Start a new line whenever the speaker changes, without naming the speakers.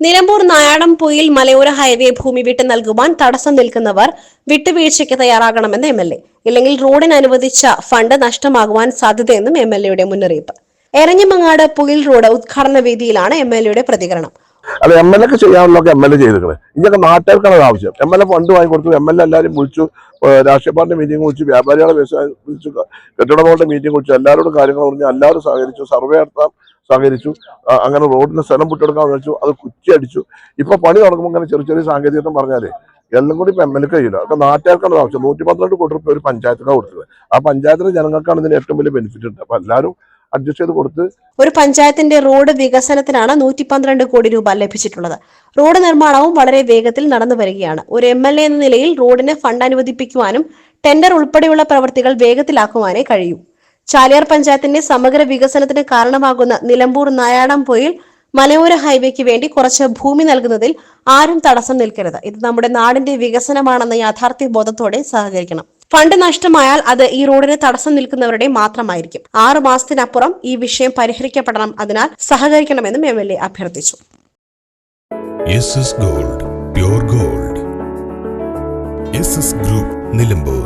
നിലമ്പൂർ നായാടംപൊയിൽ മലയോര ഹൈവേ ഭൂമി വിട്ടു നൽകുവാൻ തടസ്സം നിൽക്കുന്നവർ വിട്ടുവീഴ്ചയ്ക്ക് തയ്യാറാകണമെന്ന് എംഎൽഎ. ഇല്ലെങ്കിൽ റോഡിന് അനുവദിച്ച ഫണ്ട് നഷ്ടമാകുവാൻ സാധ്യതയെന്നും എംഎൽഎയുടെ മുന്നറിയിപ്പ്. എരഞ്ഞിമങ്ങാട് പൊയിൽ റോഡ് ഉദ്ഘാടന വേദിയിലാണ് എംഎൽഎയുടെ പ്രതികരണം.
അല്ല, എംഎൽഎക്ക് ചെയ്യാനുള്ളതൊക്കെ എംഎൽഎ ചെയ്തിരിക്കുന്നത്. ഇതൊക്കെ നാട്ടുകാർക്കാണ് ആവശ്യം. എംഎൽഎ ഫണ്ട് വാങ്ങിക്കൊടുത്തു, എംഎൽഎ എല്ലാവരും വിളിച്ചു, രാഷ്ട്രീയ പാർട്ടി മീറ്റിംഗ് വിളിച്ചു, വ്യാപാരികളെ വിളിച്ചു, കെട്ടിട ബോർഡ് മീറ്റിംഗ് വിളിച്ചു, എല്ലാവരോടും കാര്യങ്ങൾ പറഞ്ഞു, എല്ലാവരും സഹകരിച്ചു, സർവേ നടത്താൻ സഹകരിച്ചു. അങ്ങനെ റോഡിന് സ്ഥലം വിട്ടെടുക്കാൻ വെച്ചു, അത് കുറ്റിയടിച്ചു. ഇപ്പൊ പണി തുടങ്ങുമ്പോൾ ഇങ്ങനെ ചെറിയ ചെറിയ സാങ്കേതികത്വം പറഞ്ഞാലേ എല്ലാം കൂടി ഇപ്പൊ എംഎൽഎക്ക് കഴിയില്ല. അപ്പൊ നാട്ടുകാർക്കാണ് ആവശ്യം. 112 കോടി രൂപ ഒരു പഞ്ചായത്തിനാണ് കൊടുത്തത്. ആ പഞ്ചായത്തിലെ ജനങ്ങൾക്കാണ് ഇതിന് ഏറ്റവും വലിയ ബെനിഫിറ്റ് ഉണ്ട്. അപ്പൊ എല്ലാവരും അഡ്ജസ്റ്റ് ചെയ്ത് കൊടുത്ത്
ഒരു പഞ്ചായത്തിന്റെ റോഡ് വികസനത്തിനാണ് 112 കോടി രൂപ ലഭിച്ചിട്ടുള്ളത്. റോഡ് നിർമ്മാണവും വളരെ വേഗത്തിൽ നടന്നു വരികയാണ്. ഒരു എംഎൽഎ എന്ന നിലയിൽ റോഡിന് ഫണ്ട് അനുവദിപ്പിക്കുവാനും ടെൻഡർ ഉൾപ്പെടെയുള്ള പ്രവൃത്തികൾ വേഗത്തിലാക്കുവാനേ കഴിയൂ. ചാലിയാർ പഞ്ചായത്തിന്റെ സമഗ്ര വികസനത്തിന് കാരണമാകുന്ന നിലമ്പൂർ നായാടംപൊയിൽ മലയോര ഹൈവേക്ക് വേണ്ടി കുറച്ച് ഭൂമി നൽകുന്നതിൽ ആരും തടസ്സം നിൽക്കരുത്. ഇത് നമ്മുടെ നാടിന്റെ വികസനമാണെന്ന യാഥാർത്ഥ്യ ബോധത്തോടെ സഹകരിക്കണം. ഫണ്ട് നഷ്ടമായാൽ അത് ഈ റോഡിന് തടസ്സം നിൽക്കുന്നവരുടെ മാത്രമായിരിക്കും. 6 മാസത്തിനപ്പുറം ഈ വിഷയം പരിഹരിക്കപ്പെടണം. അതിനാൽ സഹകരിക്കണമെന്നും എംഎൽഎ അഭ്യർത്ഥിച്ചു.
Gold, pure gold. Group Nilambur.